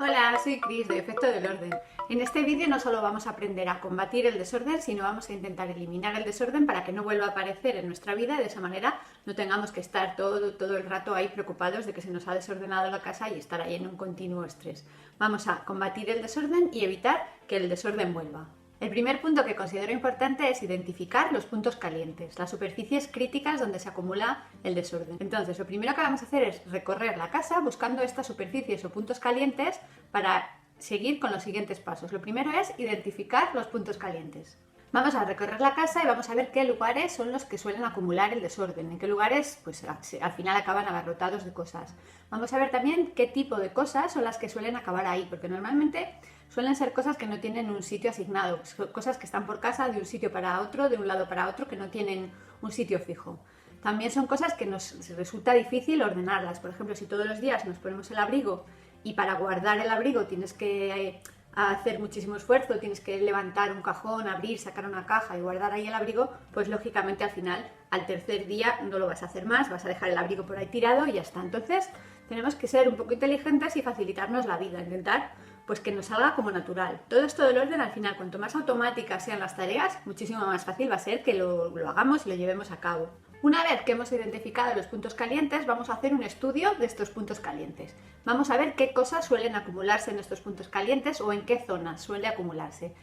Hola, soy Cris de Efecto del Orden. En este vídeo no solo vamos a aprender a combatir el desorden, sino vamos a intentar eliminar el desorden para que no vuelva a aparecer en nuestra vida y de esa manera no tengamos que estar todo el rato ahí preocupados de que se nos ha desordenado la casa y estar ahí en un continuo estrés. Vamos a combatir el desorden y evitar que el desorden vuelva. El primer punto que considero importante es identificar los puntos calientes, las superficies críticas donde se acumula el desorden. Entonces, lo primero que vamos a hacer es recorrer la casa buscando estas superficies o puntos calientes para seguir con los siguientes pasos. Lo primero es identificar los puntos calientes. Vamos a recorrer la casa y vamos a ver qué lugares son los que suelen acumular el desorden, en qué lugares pues al final acaban abarrotados de cosas. Vamos a ver también qué tipo de cosas son las que suelen acabar ahí, porque normalmente suelen ser cosas que no tienen un sitio asignado, cosas que están por casa de un sitio para otro, de un lado para otro, que no tienen un sitio fijo. También son cosas que nos resulta difícil ordenarlas. Por ejemplo, si todos los días nos ponemos el abrigo y para guardar el abrigo tienes que hacer muchísimo esfuerzo, tienes que levantar un cajón, abrir, sacar una caja y guardar ahí el abrigo, pues lógicamente al final, al tercer día no lo vas a hacer más, vas a dejar el abrigo por ahí tirado y ya está. Entonces tenemos que ser un poco inteligentes y facilitarnos la vida, intentar pues que nos salga como natural. Todo esto del orden al final, cuanto más automáticas sean las tareas, muchísimo más fácil va a ser que lo hagamos y lo llevemos a cabo. Una vez que hemos identificado los puntos calientes, vamos a hacer un estudio de estos puntos calientes. Vamos a ver qué cosas suelen acumularse en estos puntos calientes o en qué zonas suele acumularse.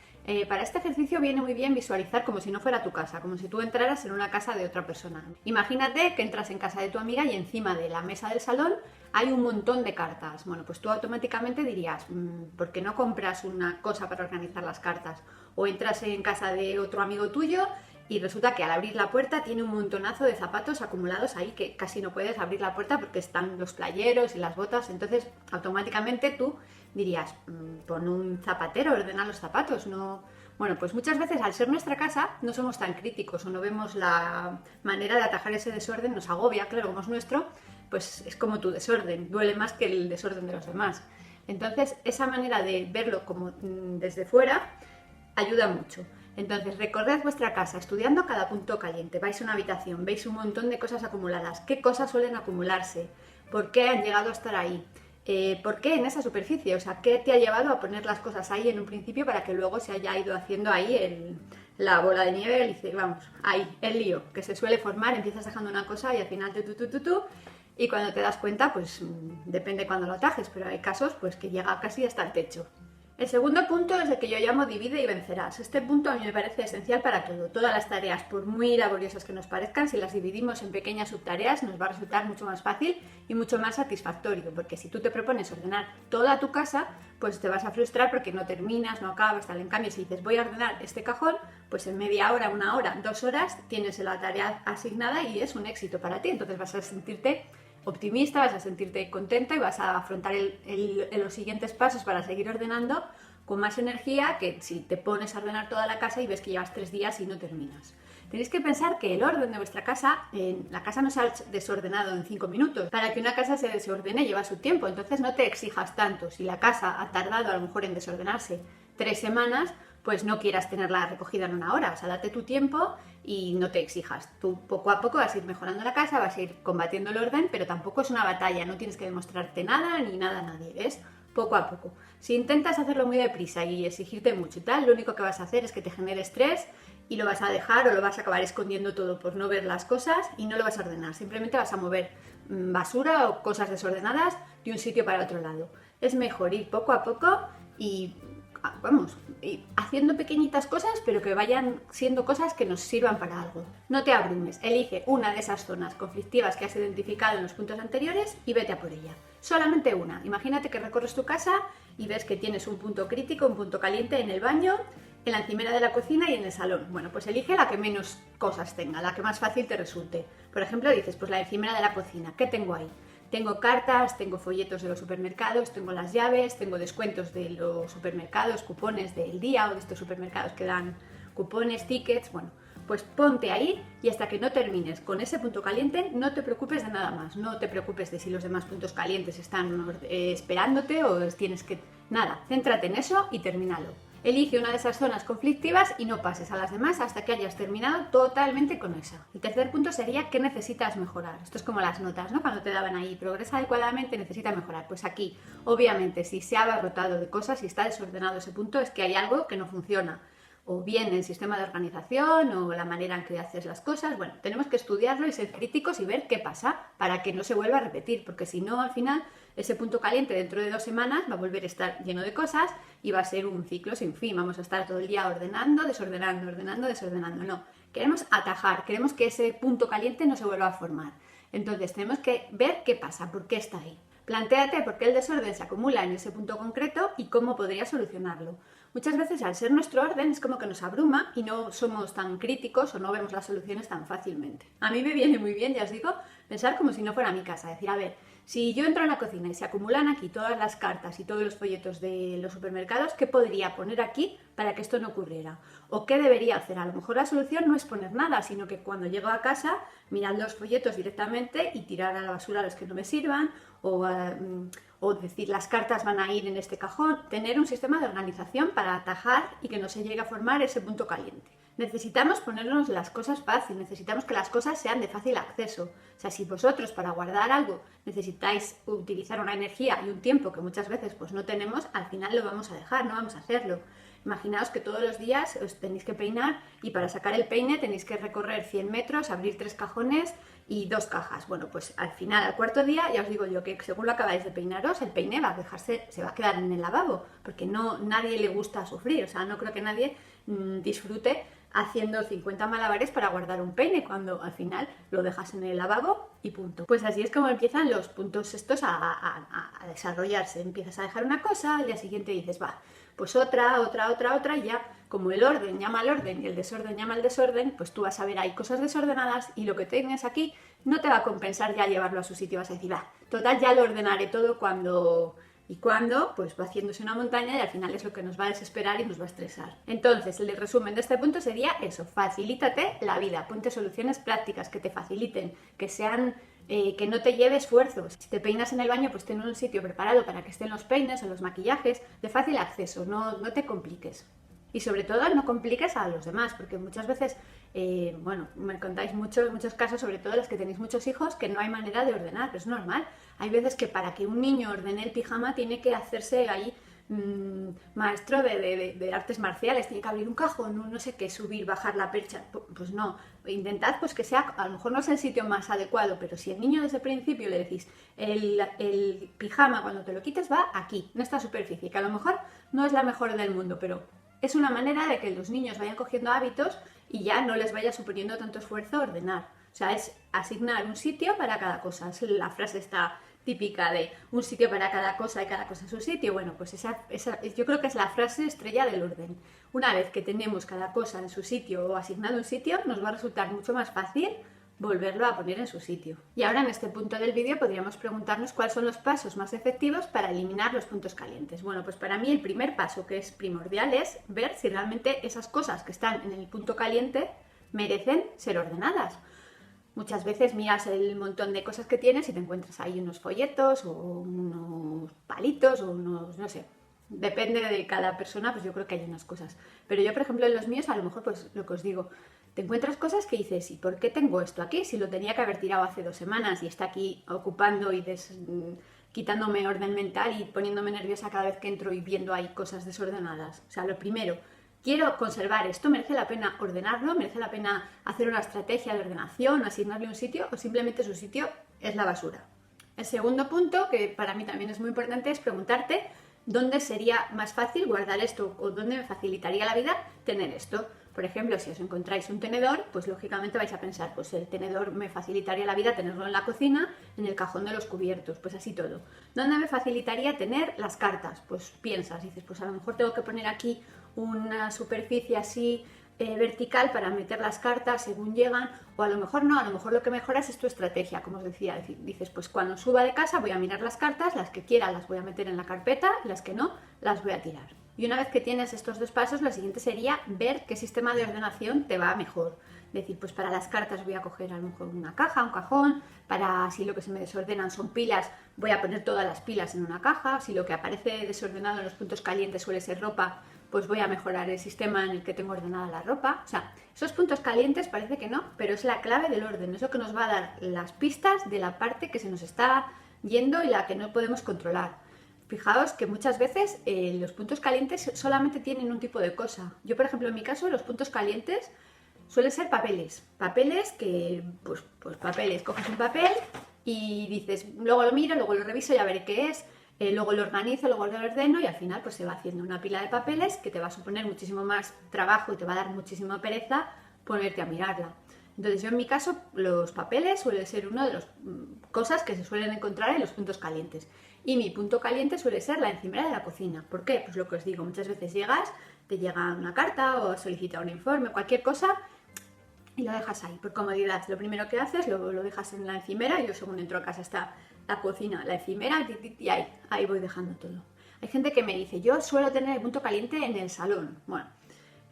Para este ejercicio viene muy bien visualizar como si no fuera tu casa, como si tú entraras en una casa de otra persona. Imagínate que entras en casa de tu amiga y encima de la mesa del salón hay un montón de cartas. Bueno, pues tú automáticamente dirías, ¿por qué no compras una cosa para organizar las cartas? O entras en casa de otro amigo tuyo y resulta que al abrir la puerta tiene un montonazo de zapatos acumulados ahí que casi no puedes abrir la puerta porque están los playeros y las botas. Entonces automáticamente tú dirías, pon un zapatero, ordena los zapatos. No... Bueno, pues muchas veces al ser nuestra casa no somos tan críticos o no vemos la manera de atajar ese desorden, nos agobia, claro, como es nuestro, pues es como tu desorden, duele más que el desorden de los demás. Entonces esa manera de verlo como desde fuera ayuda mucho. Entonces, recorred vuestra casa estudiando cada punto caliente. Vais a una habitación, veis un montón de cosas acumuladas. ¿Qué cosas suelen acumularse? ¿Por qué han llegado a estar ahí? ¿Por qué en esa superficie? O sea, ¿qué te ha llevado a poner las cosas ahí en un principio para que luego se haya ido haciendo ahí la bola de nieve? Vamos, ahí, el lío que se suele formar. Empiezas dejando una cosa y al final y cuando te das cuenta, pues depende cuando lo atajes, pero hay casos pues que llega casi hasta el techo. El segundo punto es el que yo llamo divide y vencerás. Este punto a mí me parece esencial para todo. Todas las tareas, por muy laboriosas que nos parezcan, si las dividimos en pequeñas subtareas, nos va a resultar mucho más fácil y mucho más satisfactorio. Porque si tú te propones ordenar toda tu casa, pues te vas a frustrar porque no terminas, no acabas, tal. En cambio, si dices voy a ordenar este cajón, pues en media hora, una hora, 2 horas, tienes la tarea asignada y es un éxito para ti. Entonces vas a sentirte optimista, vas a sentirte contenta y vas a afrontar los siguientes pasos para seguir ordenando con más energía que si te pones a ordenar toda la casa y ves que llevas 3 días y no terminas. Tenéis que pensar que el orden de vuestra casa, la casa no se ha desordenado en 5 minutos. Para que una casa se desordene lleva su tiempo, entonces no te exijas tanto. Si la casa ha tardado a lo mejor en desordenarse 3 semanas, pues no quieras tenerla recogida en 1 hora. O sea, date tu tiempo y no te exijas. Tú poco a poco vas a ir mejorando la casa, vas a ir combatiendo el orden, pero tampoco es una batalla, no tienes que demostrarte nada ni nada a nadie, es poco a poco. Si intentas hacerlo muy deprisa y exigirte mucho y tal, lo único que vas a hacer es que te genere estrés y lo vas a dejar o lo vas a acabar escondiendo todo por no ver las cosas y no lo vas a ordenar. Simplemente vas a mover basura o cosas desordenadas de un sitio para otro lado. Es mejor ir poco a poco y haciendo pequeñitas cosas, pero que vayan siendo cosas que nos sirvan para algo. No te abrumes, elige una de esas zonas conflictivas que has identificado en los puntos anteriores y vete a por ella. Solamente una. Imagínate que recorres tu casa y ves que tienes un punto crítico, un punto caliente en el baño, en la encimera de la cocina y en el salón. Bueno, pues elige la que menos cosas tenga, la que más fácil te resulte. Por ejemplo, dices, pues la encimera de la cocina, ¿qué tengo ahí? Tengo cartas, tengo folletos de los supermercados, tengo las llaves, tengo descuentos de los supermercados, cupones del día o de estos supermercados que dan cupones, tickets. Bueno, pues ponte ahí y hasta que no termines con ese punto caliente no te preocupes de nada más. No te preocupes de si los demás puntos calientes están esperándote o tienes que... Nada, céntrate en eso y termínalo. Elige una de esas zonas conflictivas y no pases a las demás hasta que hayas terminado totalmente con esa. El tercer punto sería qué necesitas mejorar. Esto es como las notas, ¿no? Cuando te daban ahí, progresa adecuadamente, necesita mejorar. Pues aquí, obviamente, si se ha abarrotado de cosas, si está desordenado ese punto, es que hay algo que no funciona. O bien el sistema de organización o la manera en que haces las cosas. Bueno, tenemos que estudiarlo y ser críticos y ver qué pasa para que no se vuelva a repetir, porque si no, al final, ese punto caliente dentro de 2 semanas va a volver a estar lleno de cosas y va a ser un ciclo sin fin. Vamos a estar todo el día ordenando, desordenando, ordenando, desordenando. No, queremos atajar, queremos que ese punto caliente no se vuelva a formar. Entonces tenemos que ver qué pasa, por qué está ahí. Plantéate por qué el desorden se acumula en ese punto concreto y cómo podrías solucionarlo. Muchas veces al ser nuestro orden es como que nos abruma y no somos tan críticos o no vemos las soluciones tan fácilmente. A mí me viene muy bien, ya os digo, pensar como si no fuera mi casa, decir, a ver, si yo entro en la cocina y se acumulan aquí todas las cartas y todos los folletos de los supermercados, ¿qué podría poner aquí para que esto no ocurriera? ¿O qué debería hacer? A lo mejor la solución no es poner nada, sino que cuando llego a casa, mirar los folletos directamente y tirar a la basura los que no me sirvan, o decir las cartas van a ir en este cajón, tener un sistema de organización para atajar y que no se llegue a formar ese punto caliente. Necesitamos ponernos las cosas fácil, necesitamos que las cosas sean de fácil acceso. O sea, si vosotros para guardar algo necesitáis utilizar una energía y un tiempo que muchas veces pues no tenemos, al final lo vamos a dejar, no vamos a hacerlo. Imaginaos que todos los días os tenéis que peinar y para sacar el peine tenéis que recorrer 100 metros, abrir 3 cajones y 2 cajas. Bueno, pues al final, al cuarto día, ya os digo yo que según lo acabáis de peinaros, el peine va a dejarse, se va a quedar en el lavabo, porque no, nadie le gusta sufrir. O sea, no creo que nadie disfrute haciendo 50 malabares para guardar un peine, cuando al final lo dejas en el lavabo y punto. Pues así es como empiezan los puntos estos a desarrollarse. Empiezas a dejar una cosa, al día siguiente dices, va, pues otra, y ya como el orden llama al orden y el desorden llama al desorden, pues tú vas a ver hay cosas desordenadas y lo que tienes aquí no te va a compensar ya llevarlo a su sitio. Vas a decir, va, total, ya lo ordenaré todo cuando pues va haciéndose una montaña y al final es lo que nos va a desesperar y nos va a estresar. Entonces, el resumen de este punto sería eso, facilítate la vida, ponte soluciones prácticas que te faciliten, que sean que no te lleve esfuerzos. Si te peinas en el baño, pues ten un sitio preparado para que estén los peines o los maquillajes de fácil acceso, no te compliques. Y sobre todo no compliques a los demás, porque muchas veces, bueno, me contáis muchos casos, sobre todo los que tenéis muchos hijos, que no hay manera de ordenar, pero es normal. Hay veces que para que un niño ordene el pijama tiene que hacerse ahí maestro de artes marciales, tiene que abrir un cajón, no sé qué, subir, bajar la percha. Pues no, intentad pues que sea, a lo mejor no es el sitio más adecuado, pero si el niño desde el principio le decís el pijama cuando te lo quites va aquí, en esta superficie, que a lo mejor no es la mejor del mundo, pero es una manera de que los niños vayan cogiendo hábitos y ya no les vaya suponiendo tanto esfuerzo ordenar. O sea, es asignar un sitio para cada cosa. Es la frase esta típica de un sitio para cada cosa y cada cosa en su sitio. Bueno, pues esa yo creo que es la frase estrella del orden. Una vez que tenemos cada cosa en su sitio o asignado un sitio, nos va a resultar mucho más fácil volverlo a poner en su sitio. Y ahora en este punto del vídeo podríamos preguntarnos cuáles son los pasos más efectivos para eliminar los puntos calientes. Bueno, pues para mí el primer paso que es primordial es ver si realmente esas cosas que están en el punto caliente merecen ser ordenadas. Muchas veces miras el montón de cosas que tienes y te encuentras ahí unos folletos o unos palitos o unos, no sé, depende de cada persona, pues yo creo que hay unas cosas. Pero yo, por ejemplo, en los míos, a lo mejor, pues lo que os digo, te encuentras cosas que dices, ¿y por qué tengo esto aquí? Si lo tenía que haber tirado hace 2 semanas y está aquí ocupando y quitándome orden mental y poniéndome nerviosa cada vez que entro y viendo ahí cosas desordenadas. O sea, lo primero, quiero conservar esto, merece la pena ordenarlo, merece la pena hacer una estrategia de ordenación, asignarle un sitio o simplemente su sitio es la basura. El segundo punto, que para mí también es muy importante, es preguntarte dónde sería más fácil guardar esto o dónde me facilitaría la vida tener esto. Por ejemplo, si os encontráis un tenedor, pues lógicamente vais a pensar, pues el tenedor me facilitaría la vida tenerlo en la cocina, en el cajón de los cubiertos, pues así todo. ¿Dónde me facilitaría tener las cartas? Pues piensas, dices, pues a lo mejor tengo que poner aquí una superficie así vertical para meter las cartas según llegan, o a lo mejor no, a lo mejor lo que mejoras es tu estrategia, como os decía, dices, pues cuando suba de casa voy a mirar las cartas, las que quiera las voy a meter en la carpeta, las que no, las voy a tirar. Y una vez que tienes estos 2 pasos, lo siguiente sería ver qué sistema de ordenación te va mejor. Decir, pues para las cartas voy a coger a lo mejor una caja, un cajón, para si lo que se me desordenan son pilas, voy a poner todas las pilas en una caja, si lo que aparece desordenado en los puntos calientes suele ser ropa, pues voy a mejorar el sistema en el que tengo ordenada la ropa. O sea, esos puntos calientes parece que no, pero es la clave del orden, es lo que nos va a dar las pistas de la parte que se nos está yendo y la que no podemos controlar. Fijaos que muchas veces los puntos calientes solamente tienen un tipo de cosa. Yo, por ejemplo, en mi caso, los puntos calientes suelen ser papeles. Papeles que, pues papeles, coges un papel y dices, luego lo miro, luego lo reviso, ya veré qué es. Luego lo organizo, luego lo ordeno y al final pues se va haciendo una pila de papeles que te va a suponer muchísimo más trabajo y te va a dar muchísima pereza ponerte a mirarla. Entonces yo en mi caso los papeles suele ser una de las cosas que se suelen encontrar en los puntos calientes. Y mi punto caliente suele ser la encimera de la cocina. ¿Por qué? Pues lo que os digo, muchas veces llegas, te llega una carta o solicitas un informe, cualquier cosa y lo dejas ahí, por comodidad. Lo primero que haces, lo dejas en la encimera. Yo según entro a casa está la cocina, la encimera y ahí voy dejando todo. Hay gente que me dice, yo suelo tener el punto caliente en el salón, bueno,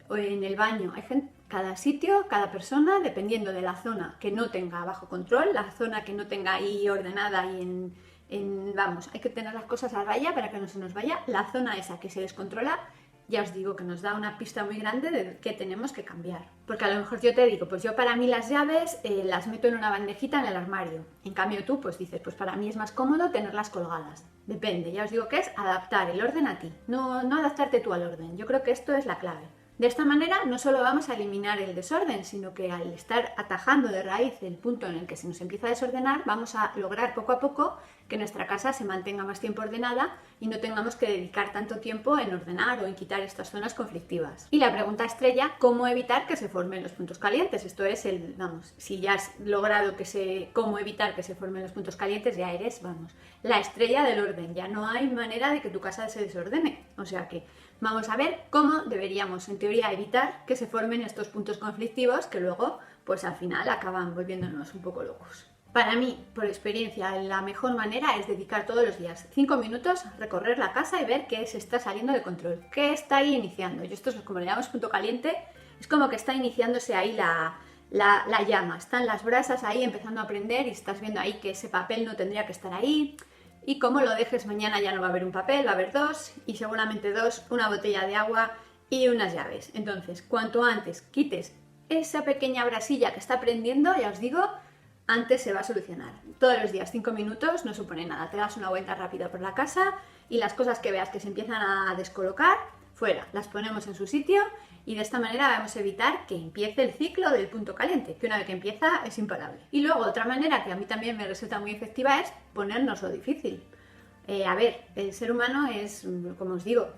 o en el baño. Hay gente, cada sitio, cada persona, dependiendo de la zona que no tenga bajo control, la zona que no tenga ahí ordenada y vamos, hay que tener las cosas a raya para que no se nos vaya. La zona esa que se descontrola, ya os digo que nos da una pista muy grande de que tenemos que cambiar. Porque a lo mejor yo te digo, pues yo para mí las llaves las meto en una bandejita en el armario. En cambio tú pues dices, pues para mí es más cómodo tenerlas colgadas. Depende, ya os digo que es adaptar el orden a ti, no adaptarte tú al orden. Yo creo que esto es la clave. De esta manera no solo vamos a eliminar el desorden, sino que al estar atajando de raíz el punto en el que se nos empieza a desordenar, vamos a lograr poco a poco que nuestra casa se mantenga más tiempo ordenada y no tengamos que dedicar tanto tiempo en ordenar o en quitar estas zonas conflictivas. Y la pregunta estrella, ¿cómo evitar que se formen los puntos calientes? Esto es si ya has logrado cómo evitar que se formen los puntos calientes, ya eres, la estrella del orden. Ya no hay manera de que tu casa se desordene. O sea que vamos a ver cómo deberíamos, en teoría, evitar que se formen estos puntos conflictivos que luego, pues al final, acaban volviéndonos un poco locos. Para mí, por experiencia, la mejor manera es dedicar todos los días 5 minutos a recorrer la casa y ver qué se está saliendo de control, qué está ahí iniciando. Y esto es como le llamamos punto caliente, es como que está iniciándose ahí la llama, están las brasas ahí empezando a prender y estás viendo ahí que ese papel no tendría que estar ahí. Y como lo dejes mañana ya no va a haber un papel, va a haber dos y seguramente dos, una botella de agua y unas llaves. Entonces, cuanto antes quites esa pequeña brasilla que está prendiendo, ya os digo, antes se va a solucionar. Todos los días 5 minutos no supone nada. Te das una vuelta rápida por la casa y las cosas que veas que se empiezan a descolocar, fuera, las ponemos en su sitio y de esta manera vamos a evitar que empiece el ciclo del punto caliente, que una vez que empieza es imparable. Y luego otra manera que a mí también me resulta muy efectiva es ponernos lo difícil. A ver, el ser humano es, como os digo,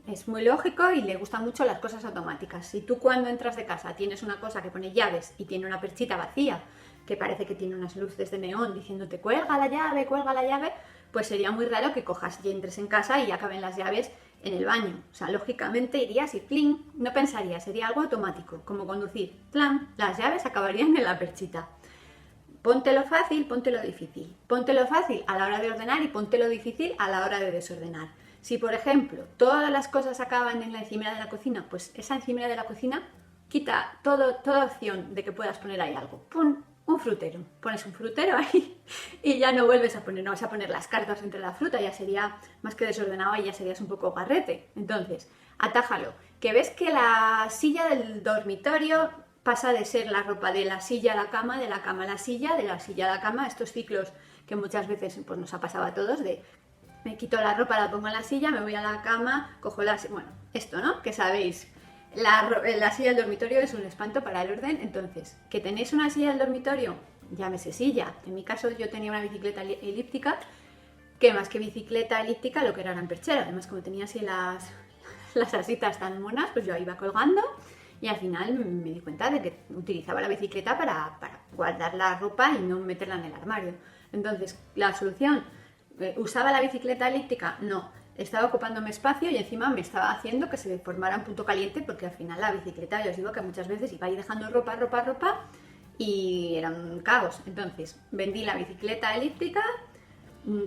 es muy lógico y le gustan mucho las cosas automáticas. Si tú cuando entras de casa tienes una cosa que pone llaves y tiene una perchita vacía, que parece que tiene unas luces de neón diciéndote cuelga la llave, pues sería muy raro que cojas y entres en casa y acaben las llaves en el baño. O sea, lógicamente irías y ¡pling! No pensarías, sería algo automático, como conducir. ¡Plam! Las llaves acabarían en la perchita. Póntelo fácil, póntelo difícil. Póntelo fácil a la hora de ordenar y póntelo difícil a la hora de desordenar. Si, por ejemplo, todas las cosas acaban en la encimera de la cocina, pues esa encimera de la cocina quita toda opción de que puedas poner ahí algo. ¡Pum! Un frutero. Pones un frutero ahí y ya no vuelves a poner, no vas a poner las cartas entre la fruta, ya sería más que desordenado y ya serías un poco garrete. Entonces, atájalo. Que ves que la silla del dormitorio pasa de ser la ropa de la silla a la cama, de la cama a la silla, de la silla a la cama, estos ciclos que muchas veces pues, nos ha pasado a todos de me quito la ropa, la pongo en la silla, me voy a la cama, cojo la silla, bueno, esto, ¿no? Que sabéis. La silla del dormitorio es un espanto para el orden, entonces, que tenéis una silla del dormitorio, llámese silla. En mi caso yo tenía una bicicleta elíptica, que más que bicicleta elíptica lo que era en perchero. Además, como tenía así las asitas tan monas, pues yo iba colgando y al final me di cuenta de que utilizaba la bicicleta para guardar la ropa y no meterla en el armario. Entonces, la solución, ¿usaba la bicicleta elíptica? No. Estaba ocupándome espacio y encima me estaba haciendo que se formara un punto caliente porque al final la bicicleta, ya os digo que muchas veces iba ahí dejando ropa y era un caos. Entonces vendí la bicicleta elíptica,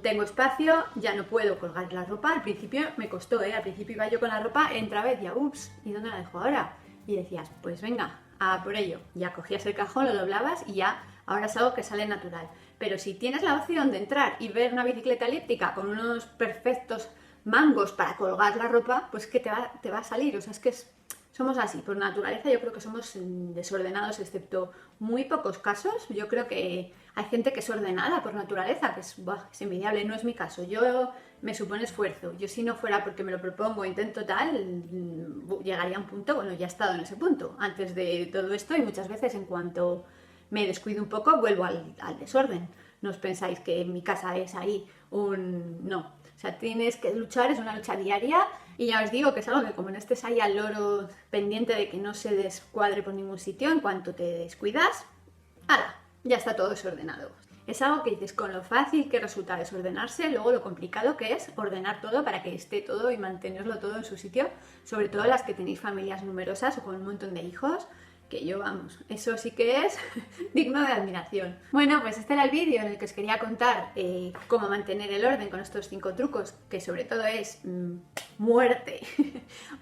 tengo espacio, ya no puedo colgar la ropa. Al principio me costó, al principio iba yo con la ropa, entra vez ya, ups, ¿y dónde la dejo ahora? Y decías, pues venga, a por ello. Ya cogías el cajón, lo doblabas y ya, ahora es algo que sale natural. Pero si tienes la opción de entrar y ver una bicicleta elíptica con unos perfectos mangos para colgar la ropa, pues que te va a salir. O sea, es que somos así, por naturaleza yo creo que somos desordenados, excepto muy pocos casos. Yo creo que hay gente que es ordenada por naturaleza, que es envidiable, no es mi caso. Yo me supone esfuerzo. Yo si no fuera porque me lo propongo, intento tal, llegaría a un punto, bueno, ya he estado en ese punto antes de todo esto y muchas veces en cuanto me descuido un poco vuelvo al desorden. No os pensáis que en mi casa es ahí no. O sea, tienes que luchar, es una lucha diaria y ya os digo que es algo que como no estés ahí al loro pendiente de que no se descuadre por ningún sitio, en cuanto te descuidas, ¡hala! Ya está todo desordenado. Es algo que dices con lo fácil que resulta desordenarse, luego lo complicado que es ordenar todo para que esté todo y mantenerlo todo en su sitio, sobre todo las que tenéis familias numerosas o con un montón de hijos, que yo, vamos, eso sí que es digno de admiración. Bueno, pues este era el vídeo en el que os quería contar cómo mantener el orden con estos 5 trucos, que sobre todo es muerte,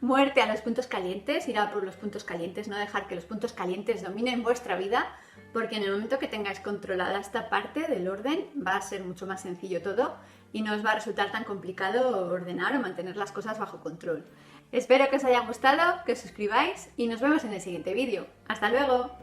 muerte a los puntos calientes, ir a por los puntos calientes, no dejar que los puntos calientes dominen vuestra vida, porque en el momento que tengáis controlada esta parte del orden va a ser mucho más sencillo todo y no os va a resultar tan complicado ordenar o mantener las cosas bajo control. Espero que os haya gustado, que os suscribáis y nos vemos en el siguiente vídeo. ¡Hasta luego!